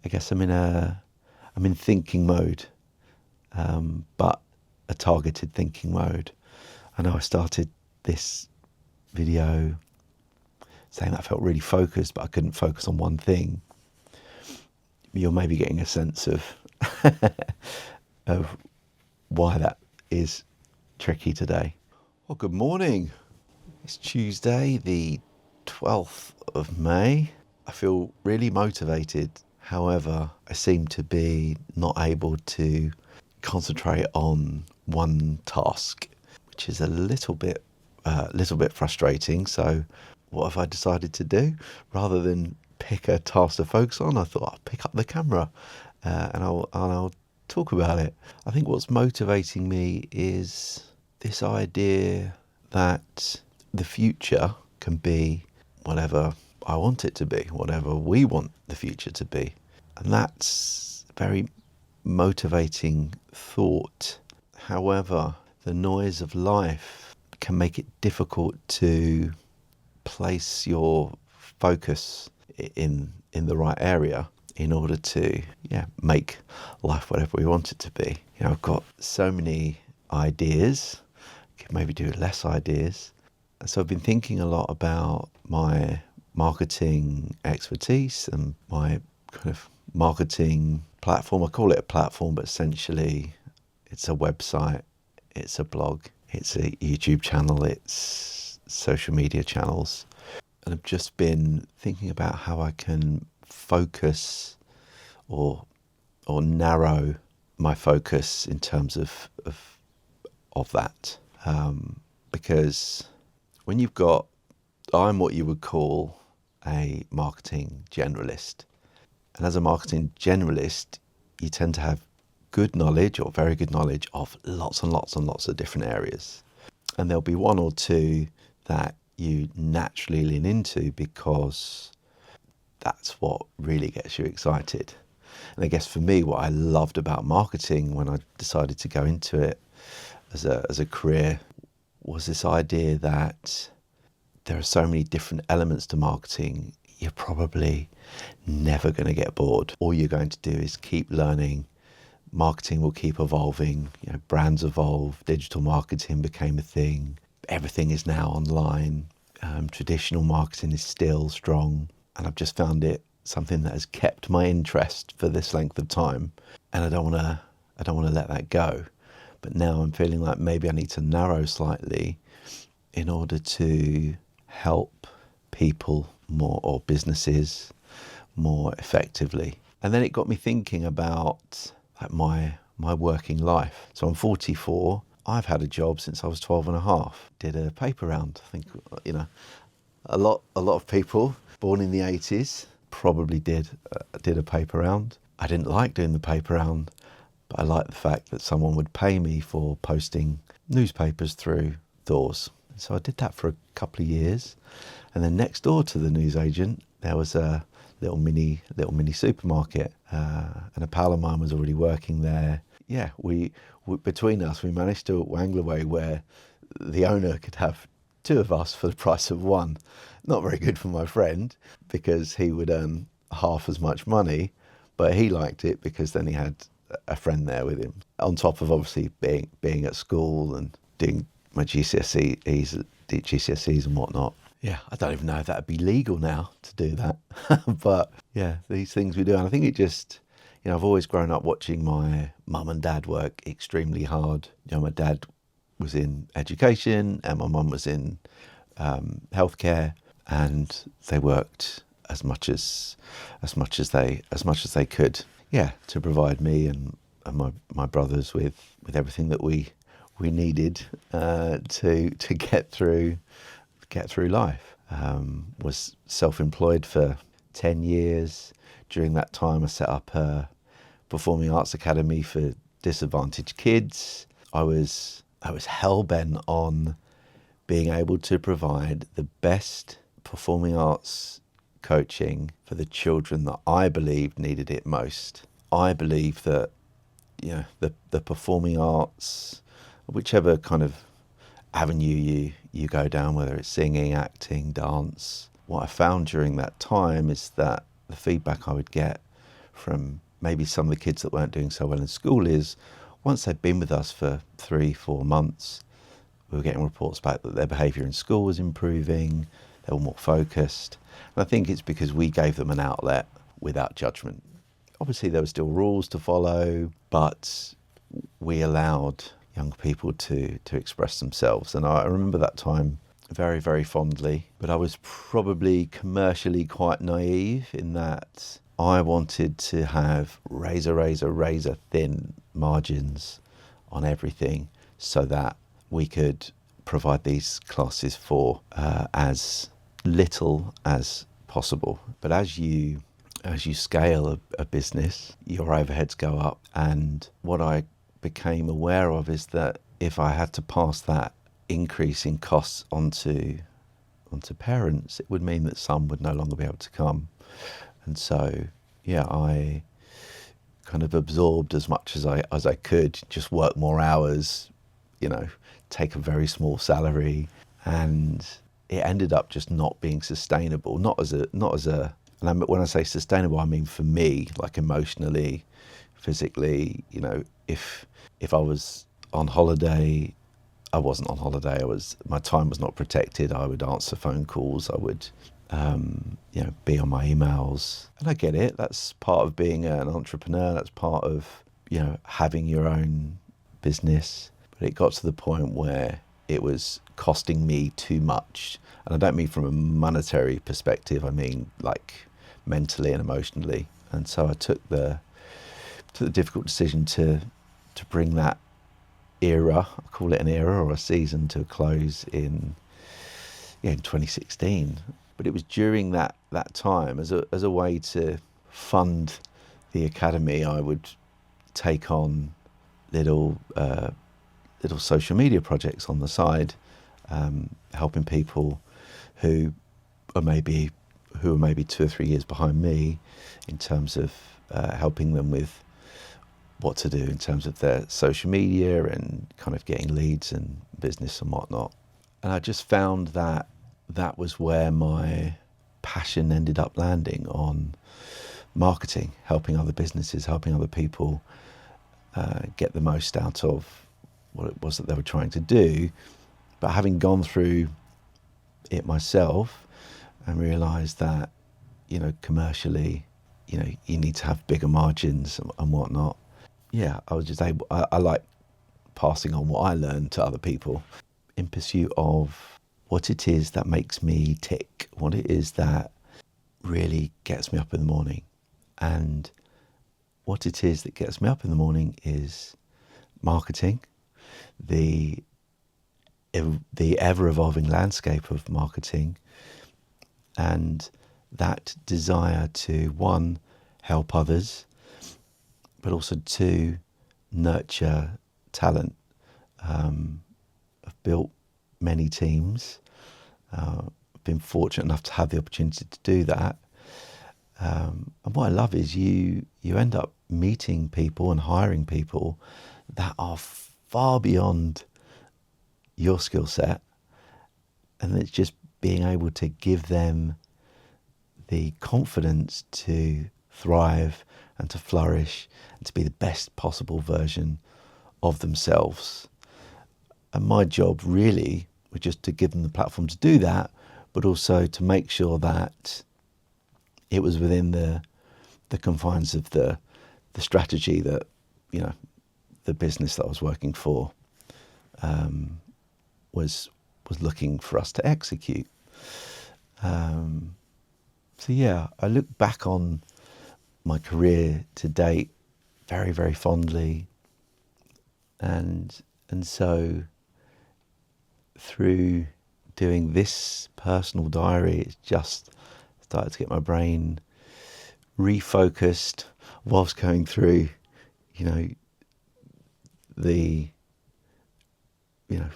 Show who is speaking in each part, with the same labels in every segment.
Speaker 1: I guess I'm in thinking mode, but a targeted thinking mode. I know I started this video saying that I felt really focused, but I couldn't focus on one thing. You're maybe getting a sense of of why that is tricky today. Well, good morning. It's Tuesday, the 12th of May. I feel really motivated. However, I seem to be not able to concentrate on one task, which is a little bit frustrating. So what have I decided to do? Rather than pick a task to focus on, I thought I'll pick up the camera and I'll talk about it. I think what's motivating me is this idea that the future can be whatever I want it to be, whatever we want the future to be. And that's a very motivating thought. However, the noise of life can make it difficult to place your focus in the right area in order to make life whatever we want it to be. I've got so many ideas, could maybe do less ideas. And so I've been thinking a lot about my marketing expertise and my kind of marketing platform. I call it a platform, but essentially it's a website, it's a blog, it's a YouTube channel, it's social media channels. And I've just been thinking about how I can focus or narrow my focus in terms of that. Because when you've got, I'm what you would call a marketing generalist. And as a marketing generalist, you tend to have good knowledge or very good knowledge of lots and lots and lots of different areas. And there'll be one or two that you naturally lean into because that's what really gets you excited. And I guess for me, what I loved about marketing when I decided to go into it as a career was this idea that there are so many different elements to marketing, you're probably never going to get bored. All you're going to do is keep learning. Marketing will keep evolving. Brands evolve. Digital marketing became a thing. Everything is now online. Traditional marketing is still strong. And I've just found it something that has kept my interest for this length of time. And I don't want to let that go. But now I'm feeling like maybe I need to narrow slightly in order to help people more, or businesses more effectively. And then it got me thinking about my working life. So I'm 44. I've had a job since I was 12 and a half. Did a paper round. I think, a lot of people born in the 80s probably did a paper round. I didn't like doing the paper round, but I liked the fact that someone would pay me for posting newspapers through doors. So I did that for a couple of years. And then next door to the newsagent, there was a little mini supermarket, and a pal of mine was already working there. Yeah, we between us, we managed to wangle away where the owner could have two of us for the price of one. Not very good for my friend because he would earn half as much money, but he liked it because then he had a friend there with him. On top of obviously being at school and doing my GCSEs and whatnot. Yeah, I don't even know if that would be legal now to do that. But yeah, these things we do. And I think it just, I've always grown up watching my mum and dad work extremely hard. My dad was in education and my mum was in healthcare, and they worked as much as they could. Yeah, to provide me and my brothers with everything that we needed to get through life. Was self-employed for 10 years. During that time, I set up a performing arts academy for disadvantaged kids. I was hell-bent on being able to provide the best performing arts coaching for the children that I believed needed it most. I believe that the performing arts, whichever kind of avenue you go down, whether it's singing, acting, dance, what I found during that time is that the feedback I would get from maybe some of the kids that weren't doing so well in school is once they'd been with us for 3-4 months, we were getting reports back that their behaviour in school was improving, they were more focused. And I think it's because we gave them an outlet without judgment. Obviously there were still rules to follow, but we allowed young people to express themselves. And I remember that time very, very fondly, but I was probably commercially quite naive in that I wanted to have razor thin margins on everything so that we could provide these classes for as little as possible. But as you scale a business, your overheads go up, and what I became aware of is that if I had to pass that increase in costs onto parents, it would mean that some would no longer be able to come. And so I kind of absorbed as much as I could, just work more hours, take a very small salary, and it ended up just not being sustainable. Not as a and when I say sustainable, I mean for me, like emotionally, physically. If I was on holiday, I wasn't on holiday. My time was not protected. I would answer phone calls. I would, be on my emails. And I get it. That's part of being an entrepreneur. That's part of, having your own business. But it got to the point where it was costing me too much. And I don't mean from a monetary perspective. I mean like mentally and emotionally. And so I took the difficult decision to bring that era, I call it an era or a season, to a close in 2016. But it was during that time, as a way to fund the academy, I would take on little social media projects on the side, helping people who are maybe 2 or 3 years behind me in terms of helping them with what to do in terms of their social media and kind of getting leads and business and whatnot. And I just found that was where my passion ended up landing, on marketing, helping other businesses, helping other people get the most out of what it was that they were trying to do. But having gone through it myself and realised that, commercially, you need to have bigger margins and whatnot. I was just able, I like passing on what I learned to other people in pursuit of what it is that makes me tick, what it is that really gets me up in the morning. And what it is that gets me up in the morning is marketing, the ever-evolving landscape of marketing, and that desire to, one, help others, but also to nurture talent. I've built many teams. I've been fortunate enough to have the opportunity to do that. And what I love is you end up meeting people and hiring people that are far beyond your skill set. And it's just being able to give them the confidence to thrive and to flourish and to be the best possible version of themselves. And my job really was just to give them the platform to do that, but also to make sure that it was within the confines of the strategy that, the business that I was working for was looking for us to execute. I look back on my career to date very, very fondly, and so through doing this personal diary, it's just started to get my brain refocused whilst going through,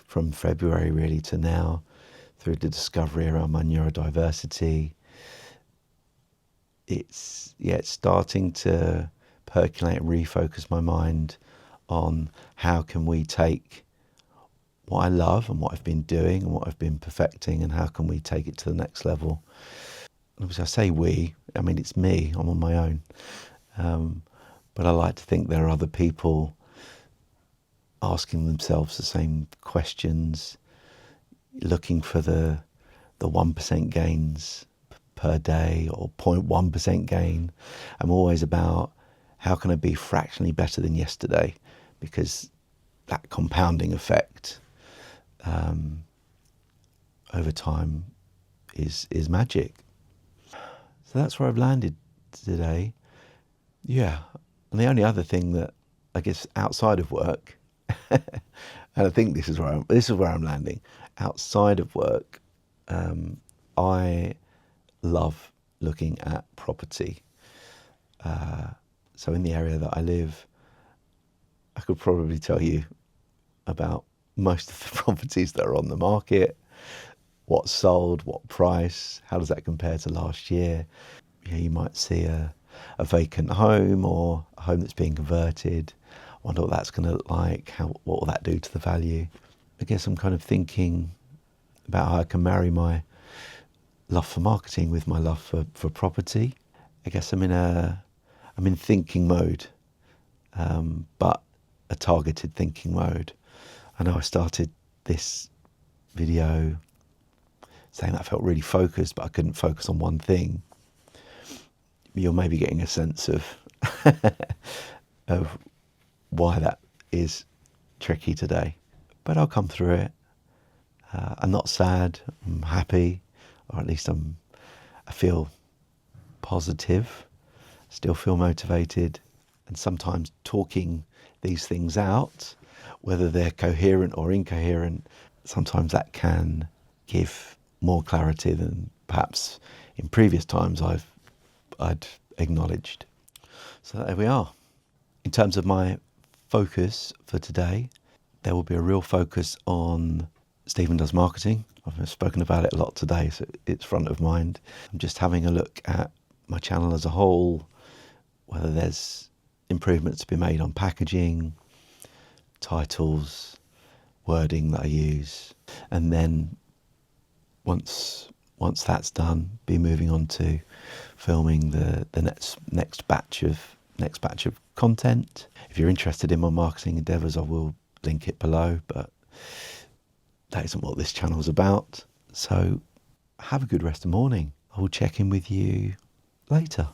Speaker 1: from February really to now, through the discovery around my neurodiversity. It's starting to percolate and refocus my mind on how can we take what I love and what I've been doing and what I've been perfecting, and how can we take it to the next level. And obviously I say we, I mean it's me, I'm on my own. But I like to think there are other people asking themselves the same questions, looking for the 1% gains per day or 0.1% gain. I'm always about how can I be fractionally better than yesterday, because that compounding effect over time is magic. So that's where I've landed today. Yeah. And the only other thing that I guess outside of work, and I think this is where I'm landing. Outside of work, I love looking at property. So in the area that I live, I could probably tell you about most of the properties that are on the market, what's sold, what price, how does that compare to last year. You might see a vacant home or a home that's being converted. I wonder what that's going to look like, what will that do to the value. I guess I'm kind of thinking about how I can marry my love for marketing with my love for property. I guess I'm in thinking mode, but a targeted thinking mode. I know I started this video saying that I felt really focused, but I couldn't focus on one thing. You're maybe getting a sense of of why that is tricky today, but I'll come through it. I'm not sad. I'm happy, or at least I feel positive. Still feel motivated, and sometimes talking these things out, whether they're coherent or incoherent, sometimes that can give more clarity than perhaps in previous times I'd acknowledged. So there we are. In terms of my focus for today, there will be a real focus on Stephen Does Marketing. I've spoken about it a lot today, so it's front of mind. I'm just having a look at my channel as a whole, whether there's improvements to be made on packaging, titles, wording that I use, and then once that's done, be moving on to filming the next batch of content. If you're interested in my marketing endeavours, I will link it below, but that isn't what this channel is about. So have a good rest of the morning. I will check in with you later.